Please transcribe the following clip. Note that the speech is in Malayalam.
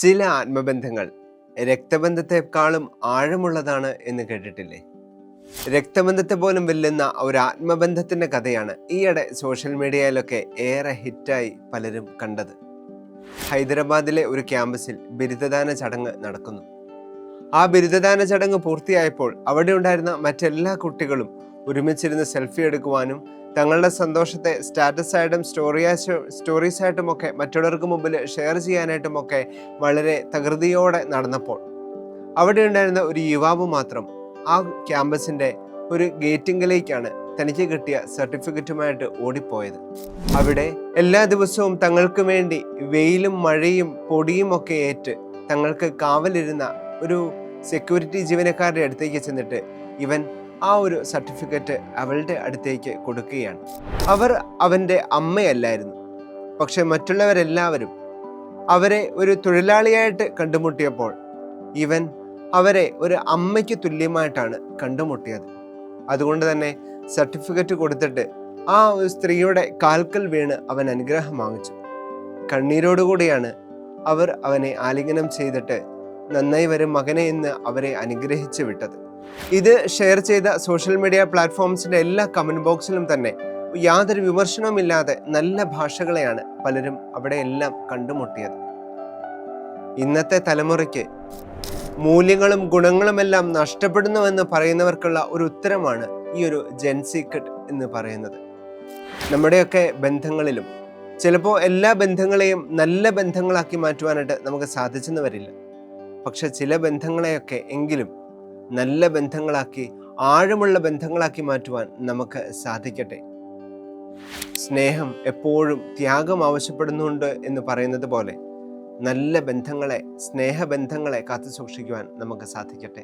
ചില ആത്മബന്ധങ്ങൾ രക്തബന്ധത്തെക്കാളും ആഴമുള്ളതാണ് എന്ന് കേട്ടിട്ടില്ലേ? രക്തബന്ധത്തെ പോലും വെല്ലുന്ന ഒരു ആത്മബന്ധത്തിന്റെ കഥയാണ് ഈയിടെ സോഷ്യൽ മീഡിയയിലൊക്കെ ഏറെ ഹിറ്റായി പലരും കണ്ടത്. ഹൈദരാബാദിലെ ഒരു ക്യാമ്പസിൽ ബിരുദദാന ചടങ്ങ് നടക്കുന്നു. ആ ബിരുദദാന ചടങ്ങ് പൂർത്തിയായപ്പോൾ അവിടെ ഉണ്ടായിരുന്ന മറ്റെല്ലാ കുട്ടികളും ഒരുമിച്ചിരുന്ന് സെൽഫി എടുക്കുവാനും തങ്ങളുടെ സന്തോഷത്തെ സ്റ്റാറ്റസായിട്ടും സ്റ്റോറീസായിട്ടുമൊക്കെ മറ്റുള്ളവർക്ക് മുമ്പിൽ ഷെയർ ചെയ്യാനായിട്ടുമൊക്കെ വളരെ തകൃതിയോടെ നടന്നപ്പോൾ അവിടെ ഉണ്ടായിരുന്ന ഒരു യുവാവ് മാത്രം ആ ക്യാമ്പസിൻ്റെ ഒരു ഗേറ്റിംഗിലേക്കാണ് തനിക്ക് കിട്ടിയ സർട്ടിഫിക്കറ്റുമായിട്ട് ഓടിപ്പോയത്. അവിടെ എല്ലാ ദിവസവും തങ്ങൾക്ക് വേണ്ടി വെയിലും മഴയും പൊടിയും ഒക്കെ ഏറ്റ് തങ്ങൾക്ക് കാവലിരുന്ന ഒരു സെക്യൂരിറ്റി ജീവനക്കാരുടെ അടുത്തേക്ക് ചെന്നിട്ട് ഇവൻ ആ ഒരു സർട്ടിഫിക്കറ്റ് അവളുടെ അടുത്തേക്ക് കൊടുക്കുകയാണ്. അവർ അവൻ്റെ അമ്മയല്ലായിരുന്നു, പക്ഷെ മറ്റുള്ളവരെല്ലാവരും അവരെ ഒരു തൊഴിലാളിയായിട്ട് കണ്ടുമുട്ടിയപ്പോൾ ഇവൻ അവരെ ഒരു അമ്മയ്ക്ക് തുല്യമായിട്ടാണ് കണ്ടുമുട്ടിയത്. അതുകൊണ്ട് തന്നെ സർട്ടിഫിക്കറ്റ് കൊടുത്തിട്ട് ആ ഒരു സ്ത്രീയുടെ കാൽക്കൽ വീണ് അവൻ അനുഗ്രഹം വാങ്ങിച്ചു. കണ്ണീരോടുകൂടിയാണ് അവർ അവനെ ആലിംഗനം ചെയ്തിട്ട് നന്നായി വരും മകനെ എന്ന് അവരെ അനുഗ്രഹിച്ചു വിട്ടത്. ഇത് ഷെയർ ചെയ്ത സോഷ്യൽ മീഡിയ പ്ലാറ്റ്ഫോംസിൻ്റെ എല്ലാ കമൻറ്റ് ബോക്സിലും തന്നെ യാതൊരു വിമർശനവുമില്ലാതെ നല്ല ഭാഷകളെയാണ് പലരും അവിടെ എല്ലാം കണ്ടുമുട്ടിയത്. ഇന്നത്തെ തലമുറയ്ക്ക് മൂല്യങ്ങളും ഗുണങ്ങളുമെല്ലാം നഷ്ടപ്പെടുന്നുവെന്ന് പറയുന്നവർക്കുള്ള ഒരു ഉത്തരമാണ് ഈ ഒരു ജെൻസി കിഡ് എന്ന് പറയുന്നത്. നമ്മുടെയൊക്കെ ബന്ധങ്ങളിലും ചിലപ്പോൾ എല്ലാ ബന്ധങ്ങളെയും നല്ല ബന്ധങ്ങളാക്കി മാറ്റുവാനായിട്ട് നമുക്ക് സാധിച്ചെന്ന് വരില്ല. പക്ഷെ ചില ബന്ധങ്ങളെയൊക്കെ എങ്കിലും നല്ല ബന്ധങ്ങളാക്കി, ആഴമുള്ള ബന്ധങ്ങളാക്കി മാറ്റുവാൻ നമുക്ക് സാധിക്കട്ടെ. സ്നേഹം എപ്പോഴും ത്യാഗം ആവശ്യപ്പെടുന്നുണ്ട് എന്ന് പറയുന്നത് പോലെ നല്ല ബന്ധങ്ങളെ, സ്നേഹബന്ധങ്ങളെ കാത്തു സൂക്ഷിക്കുവാൻ നമുക്ക് സാധിക്കട്ടെ.